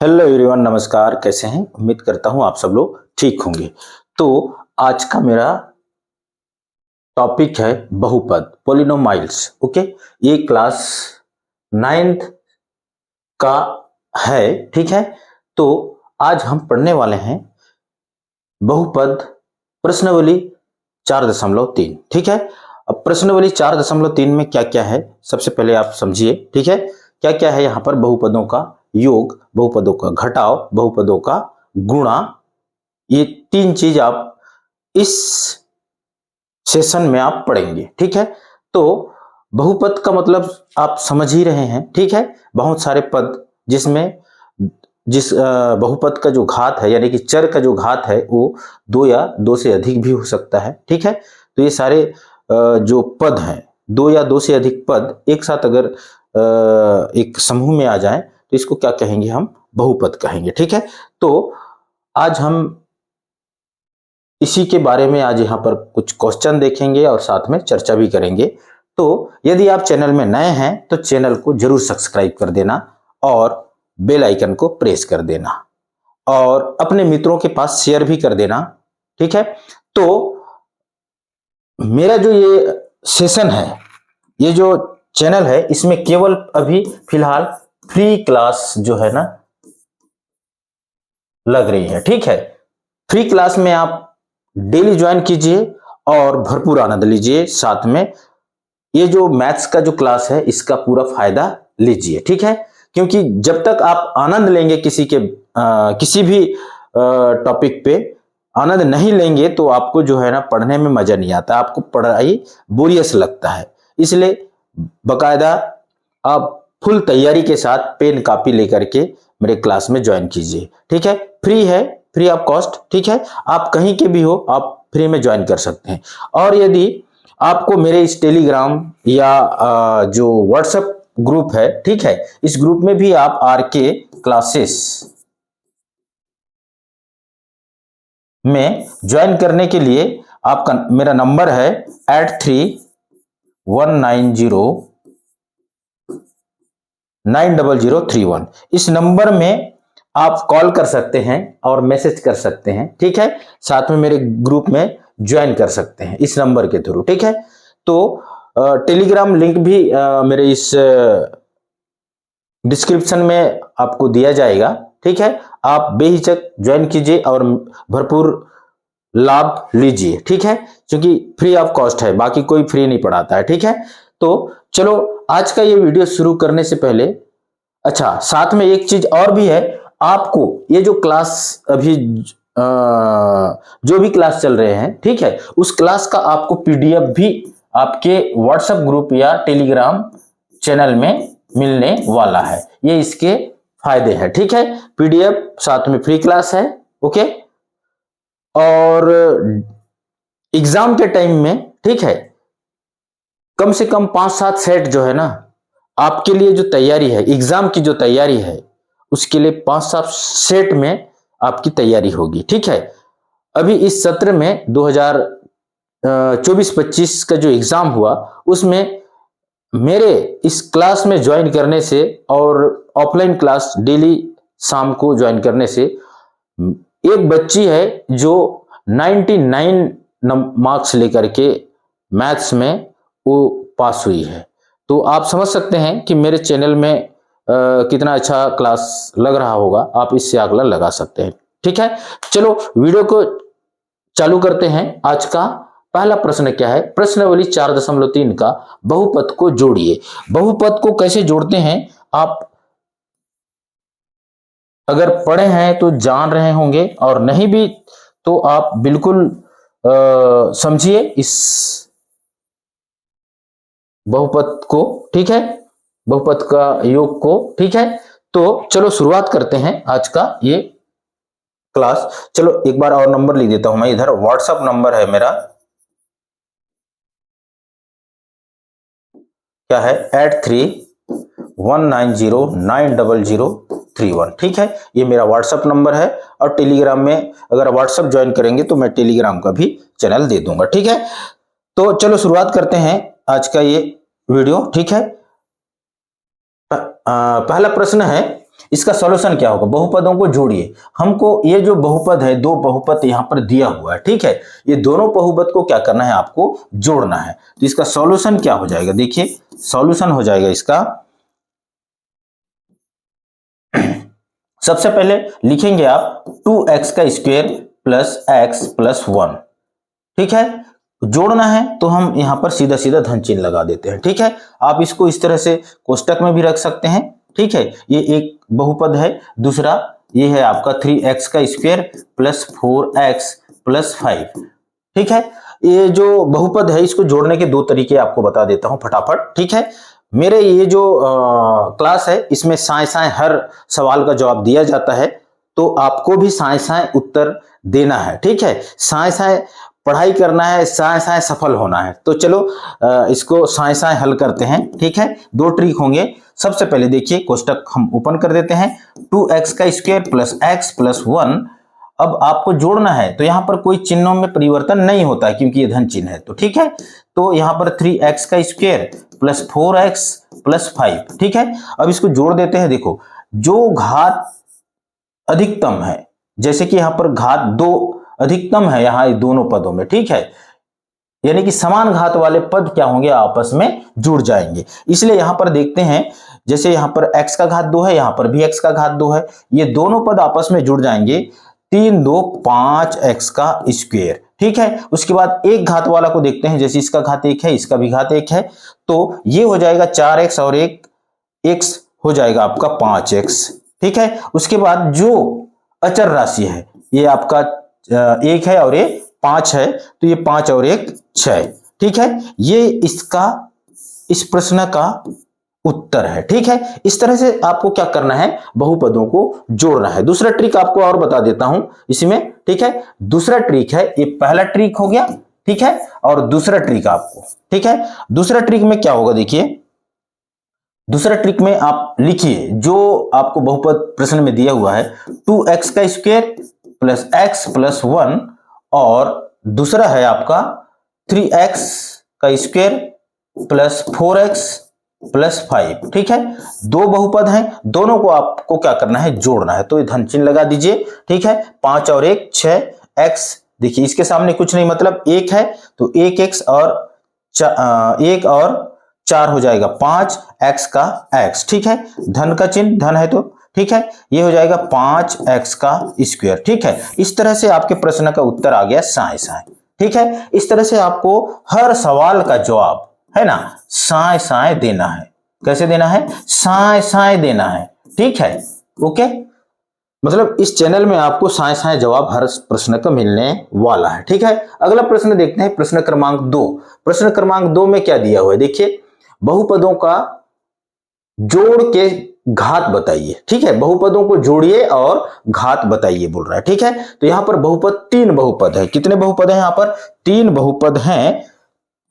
Hello everyone, नमस्कार। कैसे हैं? उम्मीद करता हूं आप सब लोग ठीक होंगे। तो आज का मेरा टॉपिक है बहुपद, पोलिनोमाइल्स। ओके, ये क्लास 9th का है। ठीक है, तो आज हम पढ़ने वाले हैं बहुपद प्रश्नावली 4.3। ठीक है, अब प्रश्नावली 4.3 में क्या क्या है सबसे पहले आप समझिए। ठीक है, क्या क्या है यहाँ पर? बहुपदों का योग, बहुपदों का घटाव, बहुपदों का गुणा, ये तीन चीज आप इस सेशन में आप पढ़ेंगे। ठीक है, तो बहुपद का मतलब आप समझ ही रहे हैं। ठीक है, बहुत सारे पद जिसमें जिस बहुपद का जो घात है यानी कि चर का जो घात है वो 2 या 2 से अधिक भी हो सकता है। ठीक है, तो ये सारे जो पद हैं, 2 या 2 से अधिक पद एक साथ अगर एक समूह में आ जाए तो इसको क्या कहेंगे? हम बहुपद कहेंगे। ठीक है, तो आज हम इसी के बारे में आज यहाँ पर कुछ क्वेश्चन देखेंगे और साथ में चर्चा भी करेंगे। तो यदि आप चैनल में नए हैं तो चैनल को जरूर सब्सक्राइब कर देना और बेल आइकन को प्रेस कर देना और अपने मित्रों के पास शेयर भी कर देना। ठीक है, तो मेरा जो ये सेशन है, ये जो चैनल है, इसमें केवल अभी फिलहाल फ्री क्लास जो है ना लग रही है। ठीक है, फ्री क्लास में आप डेली ज्वाइन कीजिए और भरपूर आनंद लीजिए। साथ में ये जो मैथ्स का जो क्लास है इसका पूरा फायदा लीजिए। ठीक है, क्योंकि जब तक आप आनंद लेंगे किसी भी टॉपिक पे आनंद नहीं लेंगे तो आपको जो है ना पढ़ने में मजा नहीं आता, आपको पढ़ाई बोरियस लगता है। इसलिए बकायदा आप फुल तैयारी के साथ पेन कॉपी लेकर के मेरे क्लास में ज्वाइन कीजिए। ठीक है, फ्री है, फ्री ऑफ कॉस्ट। ठीक है, आप कहीं के भी हो आप फ्री में ज्वाइन कर सकते हैं। और यदि आपको मेरे इस टेलीग्राम या जो व्हाट्सएप ग्रुप है, ठीक है, इस ग्रुप में भी आप आरके क्लासेस में ज्वाइन करने के लिए आपका मेरा नंबर है 8319090031। इस नंबर में आप कॉल कर सकते हैं और मैसेज कर सकते हैं। ठीक है, साथ में मेरे ग्रुप में ज्वाइन कर सकते हैं इस नंबर के थ्रू। ठीक है, तो टेलीग्राम लिंक भी मेरे इस डिस्क्रिप्शन में आपको दिया जाएगा। ठीक है, आप बेहिचक ज्वाइन कीजिए और भरपूर लाभ लीजिए। ठीक है, क्योंकि फ्री ऑफ कॉस्ट है, बाकी कोई फ्री नहीं पढ़ाता है। ठीक है, तो चलो आज का ये वीडियो शुरू करने से पहले, अच्छा साथ में एक चीज और भी है, आपको ये जो क्लास अभी जो भी क्लास चल रहे हैं, ठीक है, उस क्लास का आपको पीडीएफ भी आपके व्हाट्सएप ग्रुप या टेलीग्राम चैनल में मिलने वाला है। ये इसके फायदे हैं। ठीक है, पीडीएफ साथ में फ्री क्लास है। ओके, और एग्जाम के टाइम में, ठीक है, कम से कम 5-7 सेट जो है ना आपके लिए जो तैयारी है, एग्जाम की जो तैयारी है उसके लिए 5-7 सेट में आपकी तैयारी होगी। ठीक है, अभी इस सत्र में 2024-25 का जो एग्जाम हुआ उसमें मेरे इस क्लास में ज्वाइन करने से और ऑफलाइन क्लास डेली शाम को ज्वाइन करने से एक बच्ची है जो 99 मार्क्स लेकर के मैथ्स में वो पास हुई है। तो आप समझ सकते हैं कि मेरे चैनल में कितना अच्छा क्लास लग रहा होगा, आप इससे आकलन लगा सकते हैं। ठीक है, चलो वीडियो को चालू करते हैं। आज का पहला प्रश्न क्या है? प्रश्नावली 4.3 का बहुपद को जोड़िए। बहुपद को कैसे जोड़ते हैं आप अगर पढ़े हैं तो जान रहे होंगे, और नहीं भी तो आप बिल्कुल समझिए इस बहुपद को। ठीक है, बहुपद का योग को। ठीक है, तो चलो शुरुआत करते हैं आज का ये क्लास। चलो एक बार और नंबर लिख देता हूं मैं इधर, व्हाट्सएप नंबर है मेरा, क्या है? 8319090031। ठीक है, ये मेरा व्हाट्सएप नंबर है। और टेलीग्राम में अगर व्हाट्सएप ज्वाइन करेंगे तो मैं टेलीग्राम का भी चैनल दे दूंगा। ठीक है, तो चलो शुरुआत करते हैं आज का ये वीडियो। ठीक है, पहला प्रश्न है इसका सॉल्यूशन क्या होगा, बहुपदों को जोड़िए। हमको ये जो बहुपद है, दो बहुपद यहां पर दिया हुआ है, ठीक है, ये दोनों बहुपद को क्या करना है, आपको जोड़ना है। तो इसका सॉल्यूशन क्या हो जाएगा, देखिए सॉल्यूशन हो जाएगा इसका, सबसे पहले लिखेंगे आप 2x का स्क्वायर प्लस x प्लस 1, ठीक है। जोड़ना है तो हम यहां पर सीधा सीधा धन चिन्ह लगा देते हैं, ठीक है। आप इसको इस तरह से कोष्टक में भी रख सकते हैं, ठीक है। ये एक बहुपद है, दूसरा ये है आपका 3x का स्क्वायर प्लस 4x प्लस 5, ठीक है। ये जो बहुपद है इसको जोड़ने के दो तरीके आपको बता देता हूं फटाफट, ठीक है। मेरे ये जो क्लास है इसमें साए साए हर सवाल का जवाब दिया जाता है, तो आपको भी साए साए उत्तर देना है, ठीक है। साए साए पढ़ाई करना है, साए साए सफल होना है। तो चलो इसको साए साए हल करते हैं, ठीक है। दो ट्रिक होंगे। सबसे पहले देखिए कोष्टक हम ओपन कर देते हैं, 2x का स्क्वायर प्लस x प्लस 1। अब आपको जोड़ना है तो यहां पर कोई चिन्हों में परिवर्तन नहीं होता है क्योंकि ये धन चिन्ह है, तो ठीक है। तो यहां पर 3x का स्क्वायर प्लस 4x प्लस 5, ठीक है। अब इसको जोड़ देते हैं। देखो जो घात अधिकतम है, जैसे कि यहां पर घात 2 अधिकतम है यहां दोनों पदों में, ठीक है, यानी कि समान घात वाले पद क्या होंगे, आपस में जुड़ जाएंगे। इसलिए यहां पर देखते हैं, जैसे यहां पर x का घात 2 है, यहां पर भी x का घात 2 है, ये दोनों पद आपस में जुड़ जाएंगे, 3 2 5x का स्क्वायर, ठीक है। उसके बाद एक घात वाला को देखते हैं, जैसे इसका घात 1 है, इसका भी घात 1 है, तो ये हो जाएगा 4x और एक x हो जाएगा आपका 5x, ठीक है। उसके बाद जो अचर राशि है, ये आपका 1 है और ये 5 है, तो ये 5 और 1 6, ठीक है। ये इसका इस प्रश्न का उत्तर है, ठीक है। इस तरह से आपको क्या करना है, बहुपदों को जोड़ना है। दूसरा ट्रिक आपको और बता देता हूं इसमें, ठीक है। दूसरा ट्रिक है, ये पहला ट्रिक हो गया, ठीक है, और दूसरा ट्रिक आपको, ठीक है। दूसरा ट्रिक में क्या होगा, देखिए दूसरा ट्रिक में आप लिखिए जो आपको बहुपद प्रश्न में दिया हुआ है, 2x का स्क्वायर प्लस x प्लस 1, और दूसरा है आपका 3x का स्क्वायर प्लस 4x प्लस 5, ठीक है। दो बहुपद हैं, दोनों को आपको क्या करना है, जोड़ना है। तो ये धन चिन्ह लगा दीजिए, ठीक है। 5 और 1 6, x देखिए इसके सामने कुछ नहीं, मतलब 1 है, तो 1x और 1 और 4 हो जाएगा 5, x का x, ठीक है। धन का चिन्ह धन है तो ठीक है, ये हो जाएगा 5x का स्क्वायर, ठीक है। इस तरह से आपके प्रश्न का उत्तर आ गया साए साए, ठीक है। इस तरह से आपको हर सवाल का जवाब है ना साए साए देना है। कैसे देना है, साए साए देना है, ठीक है, ओके। मतलब इस चैनल में आपको साए साए जवाब हर प्रश्न का मिलने वाला है, ठीक है। अगला प्रश्न देखते हैं, प्रश्न क्रमांक 2। प्रश्न क्रमांक 2 में क्या दिया हुआ है, देखिए बहुपदों का जोड़ के घात बताइए, ठीक है। बहुपदों को जोड़िए और घात बताइए बोल रहा है, ठीक है। तो यहां पर बहुपद 3 बहुपद है। कितने बहुपद है, यहां पर 3 बहुपद हैं।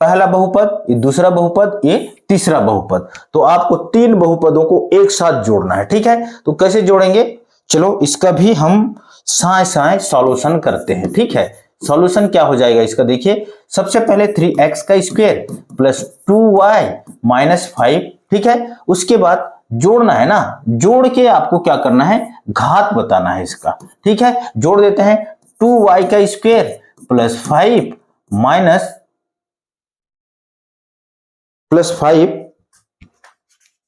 पहला बहुपद, ये दूसरा बहुपद, ये तीसरा बहुपद। तो आपको 3 बहुपदों को एक साथ जोड़ना है, ठीक है। तो कैसे जोड़ेंगे, चलो इसका भी हम साए साए सॉल्यूशन करते हैं, ठीक है। सॉल्यूशन क्या हो जाएगा इसका, देखिए सबसे पहले 3x का स्क्वायर प्लस 2y माइनस 5, ठीक है। उसके बाद जोड़ना है ना, जोड़ के आपको क्या करना है, घात बताना है इसका, ठीक है। जोड़ देते हैं, 2y का स्क्वायर प्लस 5 माइनस प्लस 5,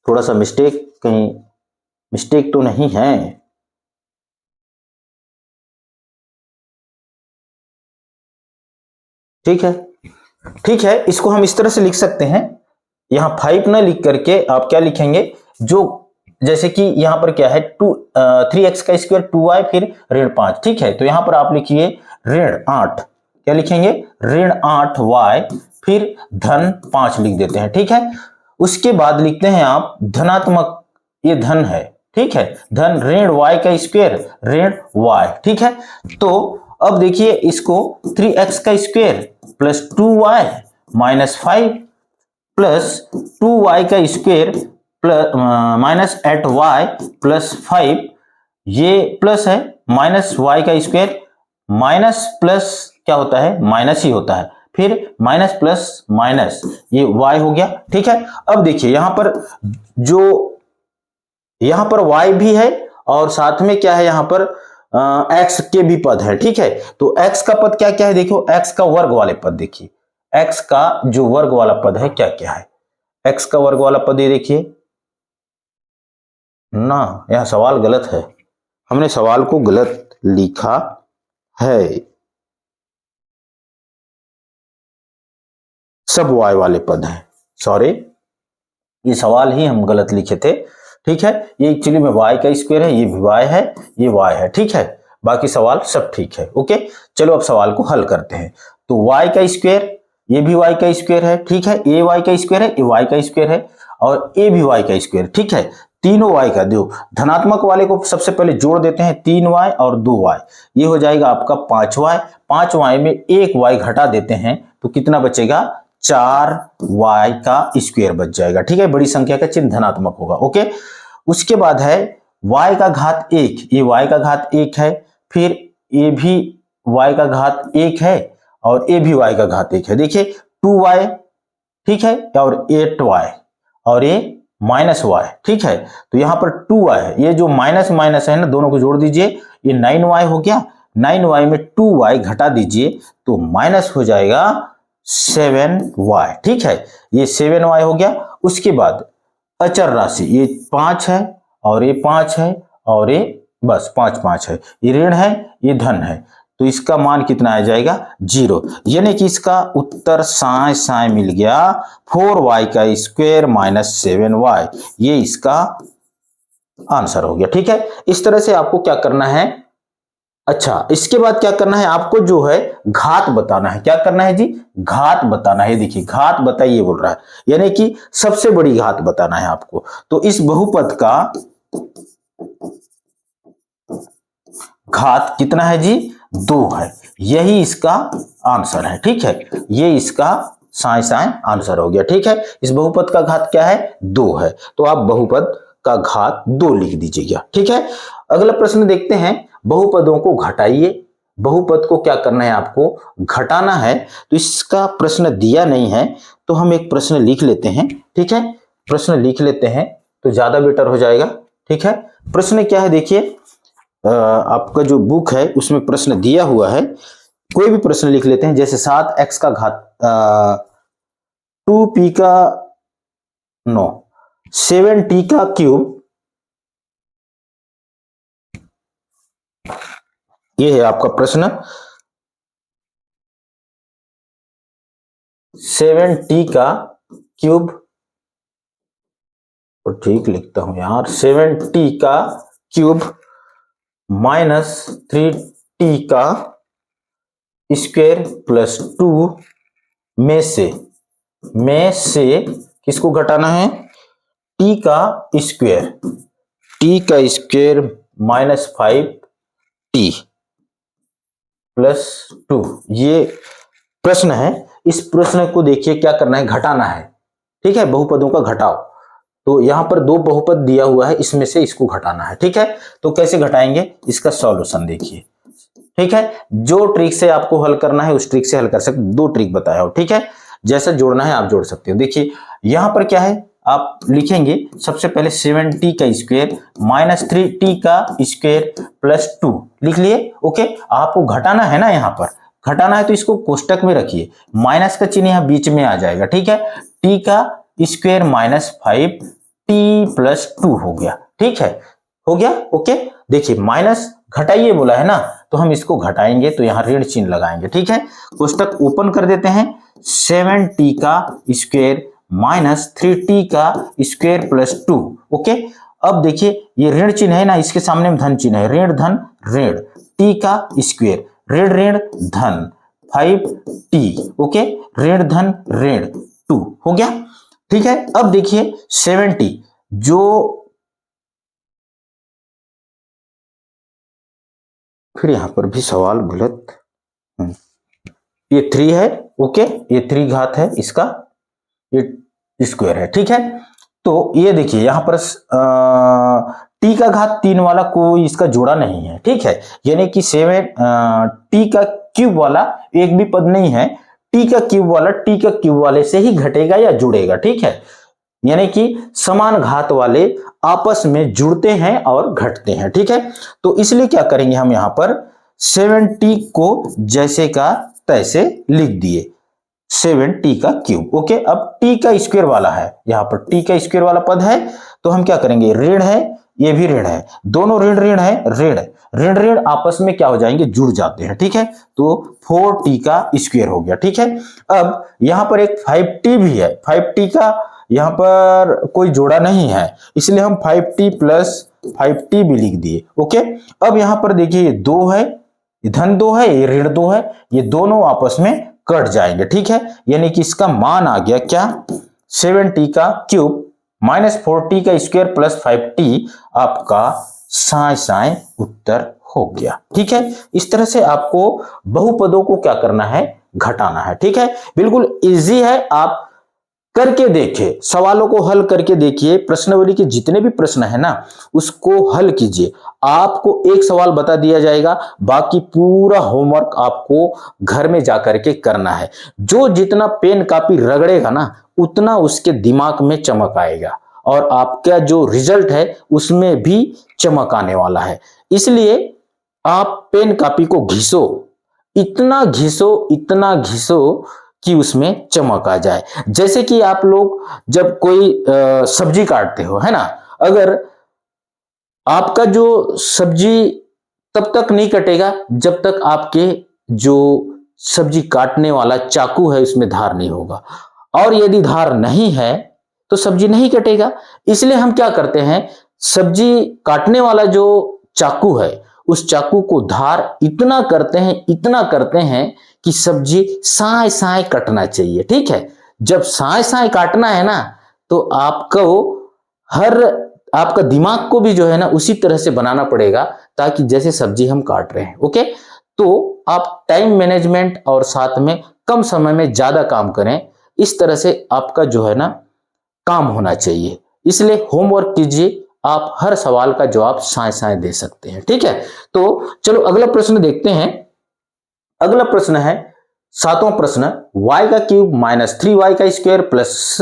थोड़ा सा मिस्टेक, कहीं मिस्टेक तो नहीं है, ठीक है, ठीक है। इसको हम इस तरह से लिख सकते हैं, यहां 5 ना लिख करके आप क्या लिखेंगे, जो जैसे कि यहां पर क्या है 3x का स्क्वायर 2y फिर ऋण 5, ठीक है। तो यहां पर आप लिखिए ऋण 8, क्या लिखेंगे, ऋण 8y फिर धन 5 लिख देते हैं, ठीक है। उसके बाद लिखते हैं आप धनात्मक, ये धन है, ठीक है, धन ऋण y का स्क्वायर ऋण y, ठीक है। तो अब देखिए इसको 3x का square plus 2y minus 5 plus 2y का square plus minus 8y plus 5, ये प्लस है, माइनस y का स्क्वायर, माइनस प्लस क्या होता है, माइनस ही होता है, फिर माइनस प्लस माइनस, ये y हो गया, ठीक है। अब देखिए यहां पर जो यहां पर y भी है और साथ में क्या है, यहां पर x के भी पद है, ठीक है। तो x का पद क्या क्या है, देखो x का वर्ग वाले पद देखिए, x का जो वर्ग वाला पद है क्या क्या है, x का वर्ग वाला पद ये देखिए ना, यहां सवाल गलत है, हमने सवाल को गलत लिखा है, सब y वाले पद हैं, सॉरी ये सवाल ही हम गलत लिखे थे, ठीक है। ये एक्चुअली में y का स्क्वायर है, ये भी y है, ये y है, ठीक है। बाकी सवाल सब ठीक है, ओके। चलो अब सवाल को हल करते हैं। तो y का स्क्वायर, ये भी y का स्क्वायर है, ठीक है, ये y का स्क्वायर है, ये y का स्क्वायर है और ये भी y का स्क्वायर, ठीक है। तीनों y का दो धनात्मक वाले को सबसे पहले जोड़ देते हैं, 3y और 2y, ये हो जाएगा आपका 5y, 5y में एक y घटा देते हैं तो कितना बचेगा, 4y का स्क्वायर बच जाएगा, ठीक है। बड़ी संख्या का चिन्ह धनात्मक होगा, ओके। उसके बाद है y का घात 1, ये y का घात 1 है, फिर ये भी y का घात 1 है और ये भी y का घात 1 है, देखिए 2y, ठीक है, और 8y और ये -y, ठीक है। तो यहां पर 2y है, ये जो माइनस माइनस है ना, दोनों को जोड़ दीजिए, ये 9y हो गया, 9y में 2y घटा दीजिए तो माइनस हो जाएगा 7y, ठीक है, ये 7y हो गया। उसके बाद अचर राशि, ये 5 है और ये 5 है और ये बस 5 5 है, ये ऋण है ये धन है, तो इसका मान कितना आ जाएगा 0, यानी कि इसका उत्तर साय साय मिल गया, 4y का स्क्वायर माइनस 7y, ये इसका आंसर हो गया, ठीक है। इस तरह से आपको क्या करना है, अच्छा इसके बाद क्या करना है, आपको जो है घात बताना है, क्या करना है जी, घात बताना है, देखिए घात बताइए बोल रहा है, यानी कि सबसे बड़ी घात बताना है आपको। तो इस बहुपद का घात कितना है जी, 2 है, यही इसका आंसर है, ठीक है, ये इसका साय साय आंसर हो गया, ठीक है। इस बहुपद का घात क्या है, 2 है, तो आप बहुपद का घात 2 लिख दीजिएगा, ठीक है। अगला प्रश्न देखते हैं, बहुपदों को घटाइए, बहुपद को क्या करना है, आपको घटाना है। तो इसका प्रश्न दिया नहीं है तो हम एक प्रश्न लिख लेते हैं, ठीक है, प्रश्न लिख लेते हैं तो ज्यादा बेटर हो जाएगा, ठीक है। प्रश्न क्या है देखिए, आपका जो बुक है उसमें प्रश्न दिया हुआ है, कोई भी प्रश्न लिख लेते हैं, जैसे 7x का घात 2p का 9, 7t का क्यूब, ये है आपका प्रश्न, 7t का क्यूब, और ठीक लिखता हूं यार, 7t का क्यूब माइनस 3t का स्क्वायर प्लस 2 में से किसको घटाना है, t का स्क्वायर माइनस 5t प्लस 2, ये प्रश्न है। इस प्रश्न को देखिए क्या करना है, घटाना है, ठीक है, बहुपदों का घटाओ। तो यहां पर 2 बहुपद दिया हुआ है, इसमें से इसको घटाना है, ठीक है। तो कैसे घटाएंगे, इसका सॉल्यूशन देखिए, ठीक है, जो ट्रिक से आपको हल करना है उस ट्रिक से हल कर सकते, 2 ट्रिक बताया हो, ठीक है, जैसा जोड़ना है आप जोड़ सकते हो। देखिए यहां पर क्या है, आप लिखेंगे सबसे पहले 7t का स्क्वायर माइनस 3t का स्क्वायर प्लस 2 लिख लिए, ओके। आपको घटाना है ना, यहां पर घटाना है तो इसको कोष्टक में रखिए, माइनस का चिन्ह यहां बीच में आ जाएगा, ठीक है, t का स्क्वायर माइनस 5t प्लस 2 हो गया, ठीक है, हो गया, ओके। देखिए माइनस घटाइए बोला है ना, तो हम इसको घटाएंगे तो यहां ऋण चिन्ह लगाएंगे, ठीक है। कोष्टक ओपन कर देते हैं, 7t का स्क्वायर माइनस 3t का स्क्वायर प्लस 2, ओके। अब देखिए ये ऋण चिन्ह है ना, इसके सामने में धन चिन्ह है, ऋण धन ऋण, t का स्क्वायर ऋण ऋण धन 5t, ओके, ऋण धन ऋण 2 हो गया, ठीक है। अब देखिए 70, जो फिर यहां पर भी सवाल गलत, ये 3 है, ओके, ये 3 घात है इसका, ये स्क्वायर है, ठीक है। तो ये देखिए यहां पर t का घात 3 वाला कोई इसका जोड़ा नहीं है, ठीक है, यानी कि 7 t का क्यूब वाला एक भी पद नहीं है, t का क्यूब वाला t का क्यूब वाले से ही घटेगा या जुड़ेगा, ठीक है। यानी कि समान घात वाले आपस में जुड़ते हैं और घटते हैं, ठीक है। तो इसलिए क्या करेंगे हम यहां पर 7t को जैसे का तैसे लिख दिए, 7t का क्यूब। ओके, अब t का स्क्वायर वाला है, यहां पर t का स्क्वायर वाला पद है, तो हम क्या करेंगे, ऋण है, ये भी ऋण है, दोनों ऋण ऋण है, ऋण ऋण ऋण आपस में क्या हो जाएंगे, जुड़ जाते हैं, ठीक है। तो 4t का स्क्वायर हो गया, ठीक है। अब यहां पर एक 5t भी है, 5t का यहां पर कोई जोड़ा नहीं है, इसलिए हम 5t प्लस 5t भी लिख दिए। ओके, अब यहां पर देखिए ये 2 है, धन 2 है, ये ऋण 2 है, ये दोनों आपस में कट जाएंगे, ठीक है। यानी कि इसका मान आ गया क्या, 7t का क्यूब माइनस 4t का स्क्वायर प्लस 5t, आपका साय साय उत्तर हो गया, ठीक है। इस तरह से आपको बहुपदों को क्या करना है, घटाना है, ठीक है। बिल्कुल इजी है, आप करके देखिए, सवालों को हल करके देखिए, प्रश्नावली के जितने भी प्रश्न है ना उसको हल कीजिए। आपको एक सवाल बता दिया जाएगा, बाकी पूरा होमवर्क आपको घर में जाकर के करना है। जो जितना पेन कापी रगड़ेगा ना उतना उसके दिमाग में चमक आएगा और आपका जो रिजल्ट है उसमें भी चमक आने वाला है। इसलिए आप पेन कापी को घिसो, इतना घिसो, इतना घिसो कि उसमें चमक आ जाए। जैसे कि आप लोग जब कोई सब्जी काटते हो, है ना, अगर आपका जो सब्जी तब तक नहीं कटेगा जब तक आपके जो सब्जी काटने वाला चाकू है उसमें धार नहीं होगा, और यदि धार नहीं है तो सब्जी नहीं कटेगा। इसलिए हम क्या करते हैं, सब्जी काटने वाला जो चाकू है उस चाकू को धार इतना करते हैं, इतना करते हैं कि सब्जी साय साय कटना चाहिए, ठीक है। जब साय साय काटना है ना तो आपको हर आपका दिमाग को भी जो है ना उसी तरह से बनाना पड़ेगा ताकि जैसे सब्जी हम काट रहे हैं। ओके, तो आप टाइम मैनेजमेंट और साथ में कम समय में ज्यादा काम करें, इस तरह से आपका जो है ना काम होना चाहिए। इसलिए होमवर्क कीजिए, आप हर सवाल का जवाब साय साय दे सकते हैं, ठीक है। तो चलो अगला प्रश्न देखते हैं। अगला प्रश्न है 7वां प्रश्न, y का क्यूब माइनस 3y का स्क्वायर प्लस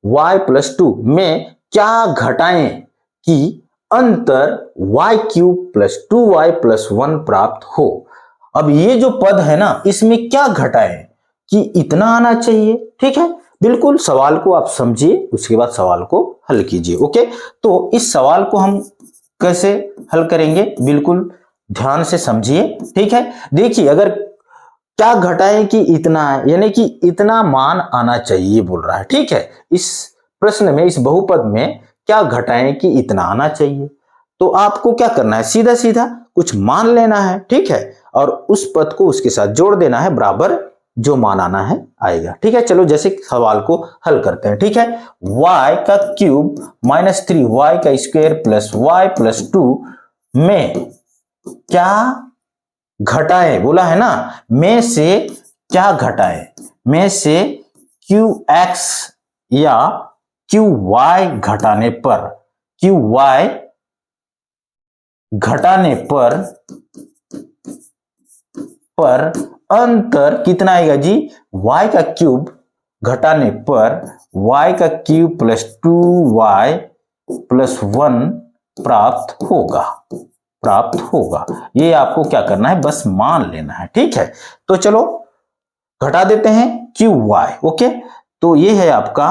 y प्लस 2 में क्या घटाएं कि अंतर y cube plus 2y plus 1 प्राप्त हो। अब ये जो पद है ना इसमें क्या घटाएं कि इतना आना चाहिए, ठीक है। बिल्कुल सवाल को आप समझिए, उसके बाद सवाल को हल कीजिए। ओके, तो इस सवाल को हम कैसे हल करेंगे, बिल्कुल ध्यान से समझिए, ठीक है। देखिए, अगर क्या घटाएं कि इतना है, यानी कि इतना मान आना चाहिए बोल रहा है, ठीक है। इस प्रश्न में, इस बहुपद में क्या घटाएं कि इतना आना चाहिए, तो आपको क्या करना है, सीधा सीधा कुछ मान लेना है, ठीक है, और उस पद को उसके साथ जोड़ देना है, बराबर जो मान आना है आएगा, ठीक है। चलो जैसे सवाल को हल करते हैं, ठीक है। y का क्यूब माइनस 3y का स्क्वायर प्लस y प्लस 2 में क्या घटाएं, बोला है ना, में से क्या घटाएं, में से qx या qy घटाने पर, qy घटाने पर अंतर कितना आएगा जी, y का क्यूब घटाने पर y का क्यूब प्लस 2y प्लस 1 प्राप्त होगा। ये आपको क्या करना है, बस मान लेना है, ठीक है। तो चलो घटा देते हैं qy। ओके, तो ये है आपका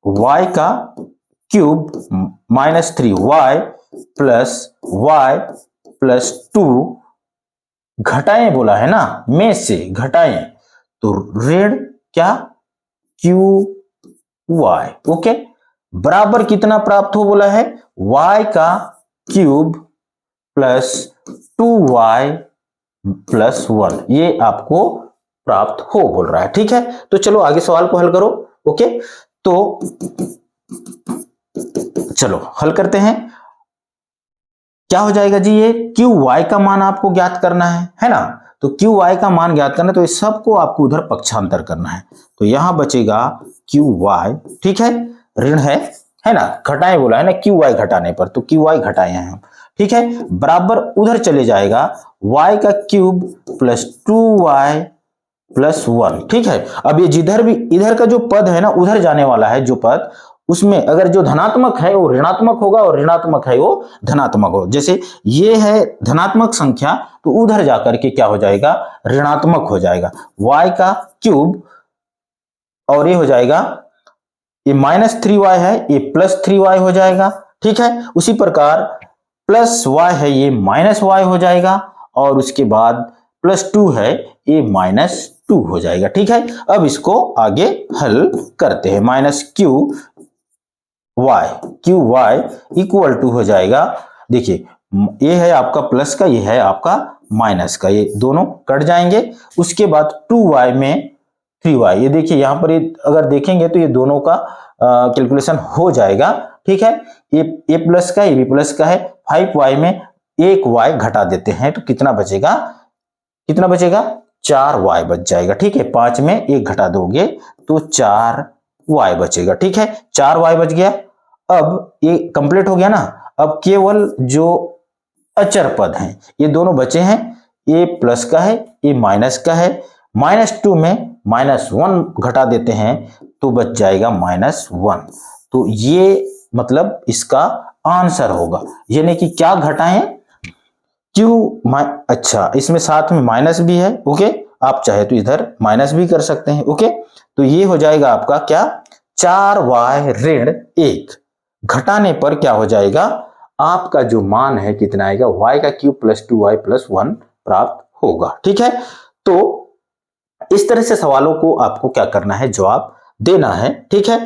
y का cube minus 3y plus y plus 2 घटाएं बोला है ना, में से घटाएं, तो ऋण क्या qy। ओके, बराबर कितना प्राप्त हो बोला है, y का क्यूब प्लस 2y प्लस 1, ये आपको प्राप्त हो बोल रहा है, ठीक है। तो चलो आगे सवाल को हल करो। ओके, तो चलो हल करते हैं। क्या हो जाएगा जी, ये qy का मान आपको ज्ञात करना है ना, तो qy का मान ज्ञात करना है तो इस सबको आपको उधर पक्षांतर करना है, तो यहां बचेगा qy, ठीक है, ऋण है ना, घटाए बोला है ना, qy घटाने पर, तो qy घटाए हैं हम, ठीक है, बराबर उधर चले जाएगा y का क्यूब प्लस 2y प्लस 1, ठीक है। अब ये जिधर भी इधर का जो पद है ना उधर जाने वाला है, जो पद उसमें अगर जो धनात्मक है वो ऋणात्मक होगा और ऋणात्मक है वो धनात्मक हो। जैसे ये है धनात्मक संख्या तो उधर जाकर के क्या हो जाएगा, ऋणात्मक हो जाएगा, y का क्यूब, और ये हो जाएगा, ये -3y है, ये +3y हो जाएगा। ठीक है, उसी प्रकार +y है, ये -y हो जाएगा, और उसके बाद +2 है, ये -2 हो जाएगा। ठीक है, अब इसको आगे हल करते हैं। -QY इक्वल टू हो जाएगा, देखिए ये है आपका प्लस का, ये है आपका माइनस का, ये दोनों कट जाएंगे। उसके बाद 2y में 3y, ये देखिए यहाँ पर ये अगर देखेंगे तो ये दोनों का कैलकुलेशन हो जाएगा। ठीक है, ये प्लस का, ये भी प्लस का है। 5y में एक y घटा देते हैं तो कितना बचेगा, 4y बच जाएगा। ठीक है, 5 में एक घटा दोगे तो 4y बचेगा। ठीक है, 4y बच गया। अब ये कंप्लीट हो गया ना। अब केवल जो अचर पद हैं ये दोनों बचे हैं, ये प्लस का है, ये माइनस का है। -2 में -1 घटा देते हैं तो बच जाएगा -1। तो ये मतलब इसका आंसर होगा, यानी कि क्या घटाएं, अच्छा इसमें साथ में माइनस भी है। ओके, आप चाहे तो इधर माइनस भी कर सकते हैं। ओके, तो ये हो जाएगा आपका क्या, 4y ऋण 1 घटाने पर क्या हो जाएगा, आपका जो मान है कितना आएगा, y का क्यूब +2y +1 प्राप्त होगा। ठीक है, तो इस तरह से सवालों को आपको क्या करना है, जवाब देना है। ठीक है,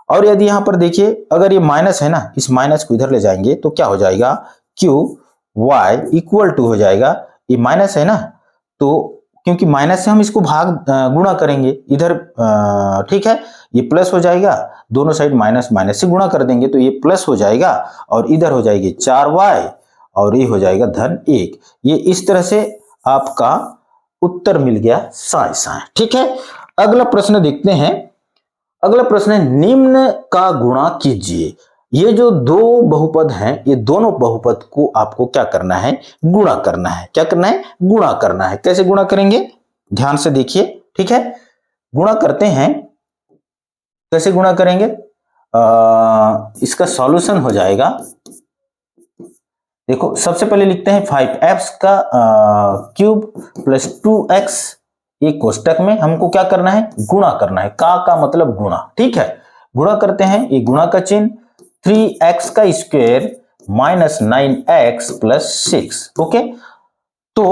और यदि यहां पर देखिए अगर ये माइनस है ना, इस माइनस को इधर ले जाएंगे तो क्या हो जाएगा, QY इक्वल टू हो जाएगा, ये माइनस है ना, तो क्योंकि माइनस से हम इसको गुणा करेंगे इधर, ठीक है, ये प्लस हो जाएगा, दोनों साइड माइनस माइनस से गुणा कर देंगे तो ये प्लस हो जाएगा, और इधर हो जाएगी 4y, और ये हो जाएगा -1। ये इस तरह से आपका उत्तर मिल गया साए। ठीक है, अगला प्रश्न देखते हैं। अगला प्रश्न है, निम्न का गुणा कीजिए। ये जो दो बहुपद हैं, ये दोनों बहुपद को आपको क्या करना है, गुणा करना है। क्या करना है, गुणा करना है। कैसे गुणा करेंगे, ध्यान से देखिए। ठीक है, गुणा करते हैं, कैसे गुणा करेंगे, इसका सॉल्यूशन हो जाएगा। देखो सबसे पहले लिखते हैं 5x का क्यूब +2x, ये कोष्टक में हमको क्या करना है, गुणा करना है। का मतलब गुणा। ठीक है, गुणा करते हैं, ये गुणा का चिन्ह, 3x का स्क्वायर -9x +6। ओके, तो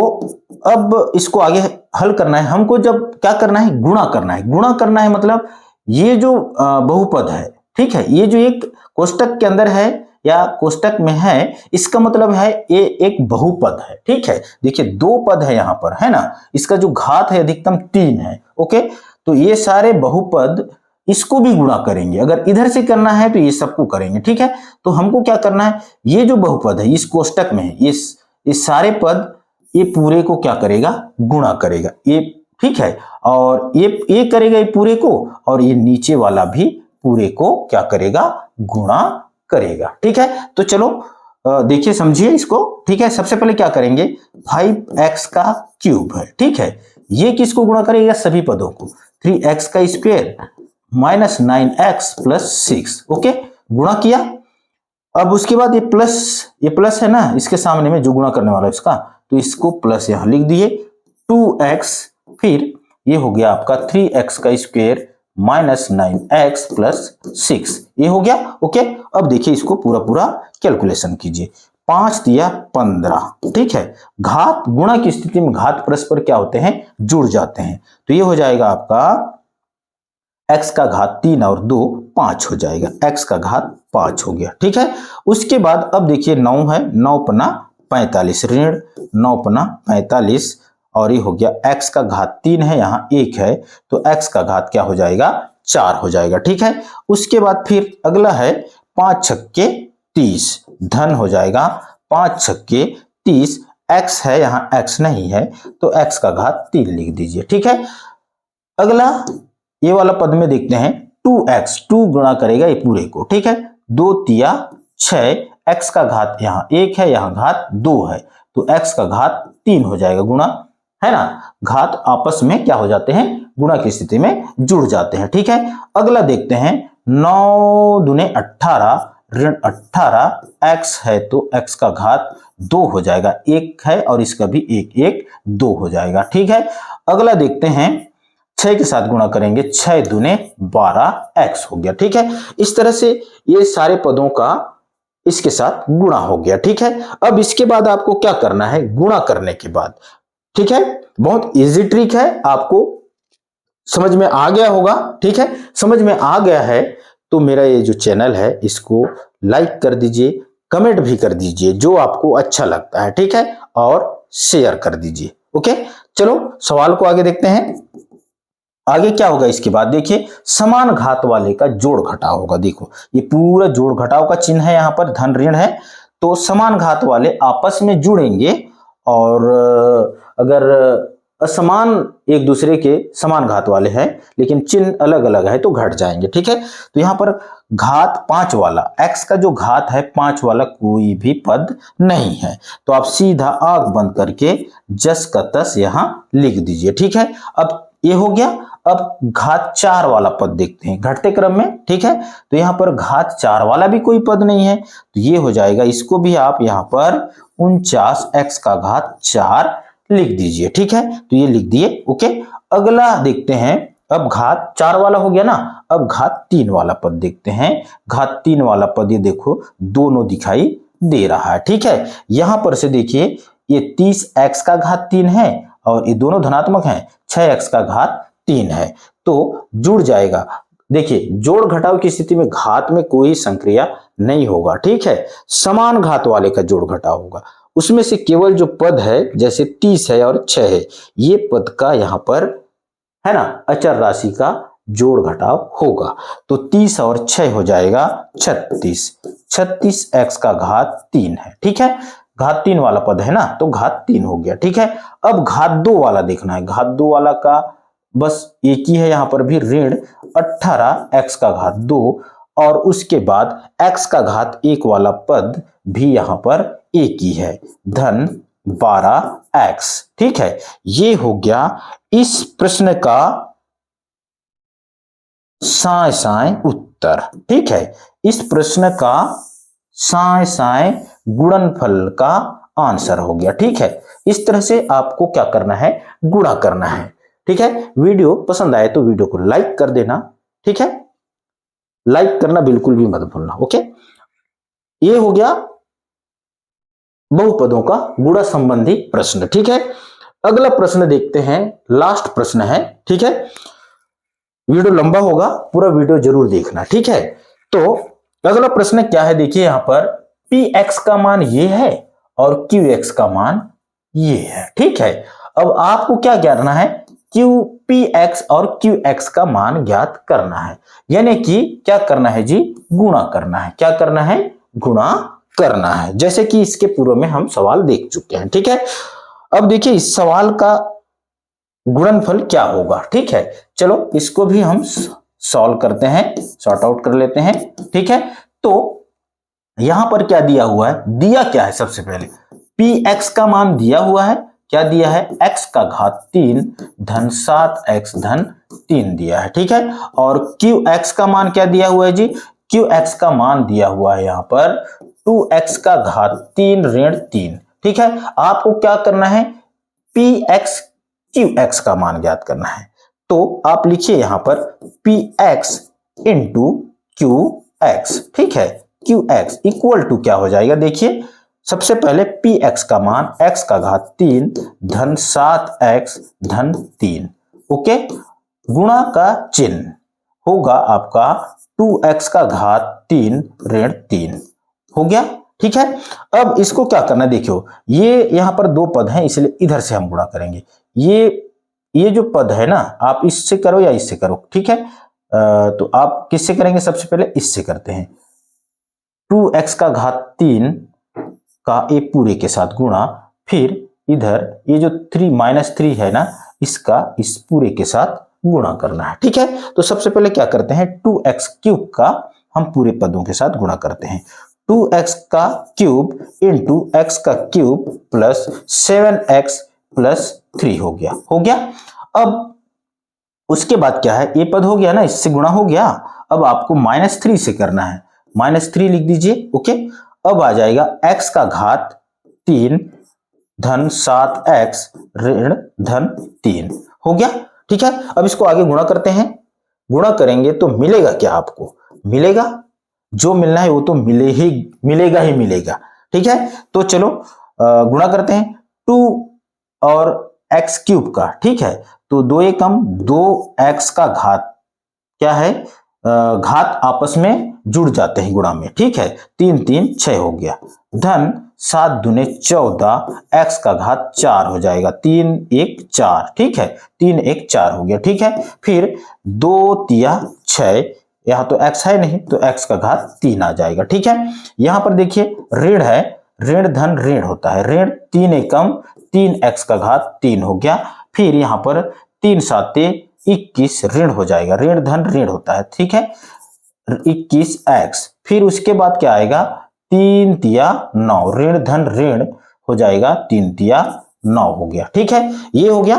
अब इसको आगे हल करना है हमको। जब क्या करना है, गुणा करना है। गुणा करना है मतलब ये जो बहुपद है, ठीक है, ये जो एक कोष्टक के अंदर है या कोष्टक में है, इसका मतलब है ये एक बहुपद है। ठीक है, देखिए दो पद है यहाँ पर, है ना, इसका जो घात है अधिकतम 3 है। ओके, तो ये सारे बहुपद इसको भी गुणा करेंगे। अगर इधर से करना है तो ये सबको करेंगे। ठीक है, तो हमको क्या करना है, ये जो बहुपद है इस कोष्टक में है, ये सारे पद ये पूरे को क्या करेगा, गुणा करेगा ये। ठीक है, और ये करेगा ये पूरे को, और ये नीचे वाला भी पूरे को क्या करेगा, गुणा करेगा। ठीक है, तो चलो देखिए समझिए इसको। ठीक है, सबसे पहले क्या करेंगे, 5x का क्यूब है। ठीक है, ये किसको गुणा करेगा, सभी पदों को। 3x का स्क्वायर -9x +6। ओके, गुणा किया। अब उसके बाद ये प्लस है ना, इसके सामने में जो गुणा करने वाला है इसका, तो इसको प्लस यहां लिख दिए। 2x, फिर ये हो गया आपका 3x का स्क्वायर -9x +6, ये हो गया। ओके, अब देखिए इसको पूरा कैलकुलेशन कीजिए। 5 दिया 15। ठीक है, घात गुणा की स्थिति में घात परस्पर क्या होते हैं, जुड़ जाते हैं। तो ये हो जाएगा आपका x का घात 3 और 2 5 हो जाएगा, x का घात 5 हो गया। ठीक है, उसके बाद अब देखिए 9 है, 9 पन्ना 45 ऋण 9 पन्ना 45, और ये हो गया x का घात 3 है, यहाँ 1 है, तो x का घात क्या हो जाएगा, 4 हो जाएगा। ठीक है, उसके बाद फिर अगला है 5 छक्के 30, धन हो जाएगा 5 छक्के 30, x है यहाँ x नहीं है, तो x का घात 3 लिख दीजिए। ठीक है, अगला ये वाला पद में देखते हैं 2x, 2 गुणा करेगा ये पूरे को। ठीक है, 2 तिया 6, x का घात यहाँ 1 है, यहाँ घात 2 है, तो x का घात 3 हो जाएगा, गुणा है ना, घात आपस में क्या हो जाते हैं, गुणा की स्थिति में जुड़ जाते हैं। ठीक है, अगला देखते हैं 9 दूने 18 ऋण 18 x है तो x का घात 2 हो जाएगा, एक है और इसका भी एक एक 2 हो जाएगा। ठीक है, अगला देखते हैं 6 के साथ गुणा करेंगे, 6 दूने 12x हो गया। ठीक है, इस तरह से ये सारे पदों का इसके साथ गुणा हो गया। ठीक है, अब इसके बाद आपको क्या करना है गुणा करने के बाद। ठीक है, बहुत इजी ट्रिक है, आपको समझ में आ गया होगा। ठीक है, समझ में आ गया है तो मेरा ये जो चैनल है इसको लाइक कर दीजिए, कमेंट भी कर दीजिए जो आपको अच्छा लगता है। ठीक है, और शेयर कर दीजिए। ओके, चलो सवाल को आगे देखते हैं। आगे क्या होगा इसके बाद, देखिए समान घात वाले का जोड़ घटाव होगा। देखो ये पूरा जोड़ घटाव का चिन्ह है, यहां पर धन ऋण है, तो समान घात वाले आपस में जुड़ेंगे और अगर असमान एक दूसरे के समान घात वाले हैं लेकिन चिन्ह अलग अलग है तो घट जाएंगे। ठीक है, तो यहां पर घात 5 वाला x का जो घात है 5 वाला कोई भी पद नहीं है, तो आप सीधा आंख बंद करके जस का तस यहां लिख दीजिए। ठीक है, अब ये हो गया। अब घात 4 वाला पद देखते हैं घटते क्रम में। ठीक है, तो यहां पर घात 4 वाला भी कोई पद नहीं है, तो ये हो जाएगा, इसको भी आप यहां पर 49x का घात 4 लिख दीजिए। ठीक है, तो ये लिख दिए। ओके, अगला देखते हैं, अब घात 4 वाला हो गया ना, अब घात 3 वाला पद देखते हैं। घात 3 वाला पद ये देखो दोनों दिखाई दे रहा है। ठीक है, यहां पर से देखिए ये 30x का घात 3 है और ये दोनों धनात्मक हैं, 6x का घात 3 है, तो जुड़ जाएगा। देखिए जोड़ घटाव की स्थिति में घात में कोई संक्रिया नहीं होगा। ठीक है, समान घात वाले का जोड़ घटाव होगा, उसमें से केवल जो पद है जैसे 30 है और 6 है, ये पद का यहां पर है ना अचर राशि का जोड़ घटाव होगा, तो 30 और 6 हो जाएगा 36, 36x का घात 3 है। ठीक है, घात 3 वाला पद है ना, तो घात 3 हो गया। ठीक है, अब घात 2 वाला देखना है। घात 2 वाला का बस एक ही है, यहां पर भी ऋण 18x का घात 2 और उसके बाद x का घात 1 वाला पद भी यहां पर एक ही है, धन 12x। ठीक है, ये हो गया इस प्रश्न का साय साय उत्तर। ठीक है, इस प्रश्न का साय साय गुणनफल का आंसर हो गया। ठीक है, इस तरह से आपको क्या करना है गुणा करना है। ठीक है, वीडियो पसंद आए तो वीडियो को लाइक कर देना। ठीक है, लाइक करना बिल्कुल भी मत भूलना। ओके, ये हो गया बहुपदों का गुणा संबंधी प्रश्न। ठीक है, अगला प्रश्न देखते हैं, लास्ट प्रश्न है। ठीक है, वीडियो लंबा होगा, पूरा वीडियो जरूर देखना। ठीक है, तो अगला प्रश्न क्या है, देखिए यहां पर px का मान ये है और qx का मान ये है। ठीक है, अब आपको क्या करना है px और qx का मान ज्ञात करना है, यानी कि क्या करना है जी गुणा करना है। क्या करना है गुणा करना है, जैसे कि इसके पूर्व में हम सवाल देख चुके हैं। ठीक है, अब देखिए इस सवाल का गुणनफल क्या होगा। ठीक है, चलो इसको भी हम सॉल्व करते हैं, सॉर्ट आउट कर लेते हैं। ठीक है, तो यहां पर क्या दिया हुआ है, दिया क्या है, सबसे पहले px का मान दिया हुआ है, क्या दिया है x का घात 3 धन 7x धन 3 दिया है। ठीक है, और qx का मान क्या दिया हुआ है जी, qx का मान दिया हुआ है यहां पर 2x का घात 3 ऋण 3। ठीक है, आपको क्या करना है px qx का मान ज्ञात करना है, तो आप लिखिए यहां पर px इंटू qx। ठीक है, qx इक्वल टू क्या हो जाएगा, देखिए सबसे पहले px का मान x का घात 3 धन 7x धन 3। ओके, गुणा का चिन्ह होगा आपका 2x का घात 3 ऋण 3 हो गया। ठीक है, अब इसको क्या करना है, देखियो ये यहां पर दो पद हैं इसलिए इधर से हम गुणा करेंगे। ये जो पद है ना, आप इससे करो या इससे करो। ठीक है, तो आप किससे करेंगे, सबसे पहले इससे करते हैं। 2x का घात 3 का ए पूरे के साथ गुणा, फिर इधर ये जो 3 है ना, इसका इस पूरे के साथ गुणा करना है। ठीक है, तो सबसे पहले क्या करते हैं 2x क्यूब का हम पूरे पदों के साथ गुणा करते हैं। 2x का क्यूब इंटू x का क्यूब प्लस 7x प्लस 3 हो गया। अब उसके बाद क्या है, ये पद हो गया ना, इससे गुणा हो गया। अब आपको -3 से करना है, -3 लिख दीजिए। ओके, अब आ जाएगा x का घात 3 धन 7x ऋण धन 3 हो गया। ठीक है, अब इसको आगे गुणा करते हैं। गुणा करेंगे तो मिलेगा क्या? आपको मिलेगा जो मिलना है वो तो मिलेगा ही मिलेगा। ठीक है, तो चलो गुणा करते हैं 2 और x क्यूब का। ठीक है, तो 2 एकम 2x का घात क्या है, घात आपस में जुड़ जाते हैं गुणा में। ठीक है, 3 3 6 हो गया, धन 7 दूने 14 x का घात 4 हो जाएगा, 3 1 4। ठीक है, 3 1 4 हो गया। ठीक है, फिर 2 तिया 6, यहां तो x है नहीं तो x का घात 3 आ जाएगा। ठीक है, यहां पर देखिए ऋण है, ऋण धन ऋण होता है, ऋण 3 एकम 3x का घात 3 हो गया। फिर यहां पर 3 7 21 ऋण हो जाएगा, ऋण धन ऋण होता है। ठीक है, 21x। फिर उसके बाद क्या आएगा, 3 तिया 9, ऋण धन ऋण हो जाएगा, 3 तिया 9 हो गया। ठीक है, ये हो गया।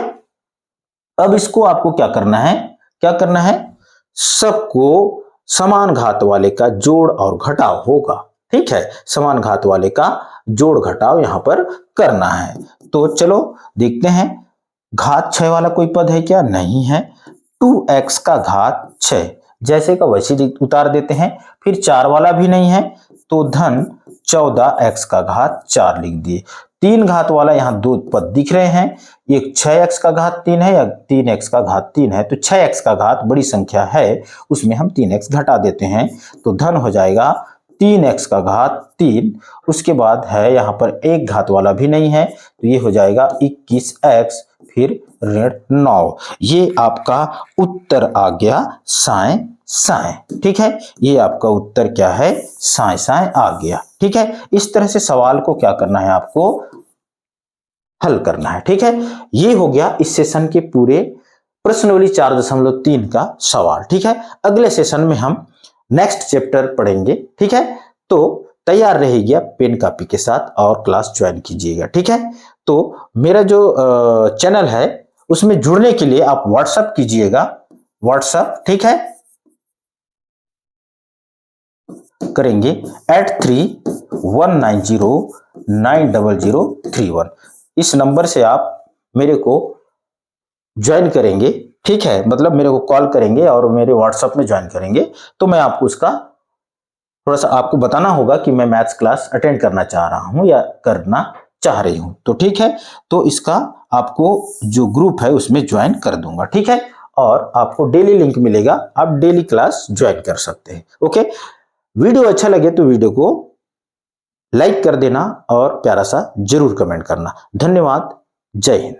अब इसको आपको क्या करना है, क्या करना है, सबको समान घात वाले का जोड़ और घटाव होगा। ठीक है, समान घात वाले का जोड़ घटाव यहां पर करना है। तो चलो देखते हैं, घात 6 वाला कोई पद है क्या? नहीं है। 2x का घात 6 जैसे का वैसे उतार देते हैं। फिर 4 वाला भी नहीं है तो धन 14x का घात 4 लिख दिए। 3 घात वाला यहाँ 2 पद दिख रहे हैं, एक 6x का घात 3 है या 3x का घात 3 है, तो 6x का घात बड़ी संख्या है, उसमें हम 3x घटा देते हैं तो धन हो जाएगा 3x का घात 3। उसके बाद है यहाँ पर एक घात वाला भी नहीं है तो ये हो जाएगा 21x फिर ऋण 9। ये आपका उत्तर आ गया साए साए। ठीक है, ये आपका उत्तर क्या है, साए साए आ गया। ठीक है, इस तरह से सवाल को क्या करना है, आपको हल करना है। ठीक है, ये हो गया इस सेशन के पूरे प्रश्नावली 4.3 का सवाल। ठीक है, अगले सेशन में हम नेक्स्ट चैप्टर पढ़ेंगे। ठीक है, तो तैयार रहिएगा पेन कॉपी के साथ और क्लास ज्वाइन कीजिएगा। ठीक है, तो मेरा जो चैनल है उसमें जुड़ने के लिए आप व्हाट्सएप कीजिएगा, व्हाट्सएप। ठीक है, करेंगे 8319090031। इस नंबर से आप मेरे को ज्वाइन करेंगे। ठीक है, मतलब मेरे को कॉल करेंगे और मेरे व्हाट्सएप में ज्वाइन करेंगे तो मैं आपको उसका थोड़ा सा आपको बताना होगा कि मैं मैथ्स क्लास अटेंड करना चाह रहा हूं या करना चाह रही हूं। तो ठीक है, तो इसका आपको जो ग्रुप है उसमें ज्वाइन कर दूंगा। ठीक है, और आपको डेली लिंक मिलेगा, आप डेली क्लास ज्वाइन कर सकते हैं। ओके, वीडियो अच्छा लगे तो वीडियो को लाइक कर देना और प्यारा सा जरूर कमेंट करना। धन्यवाद, जय हिंद।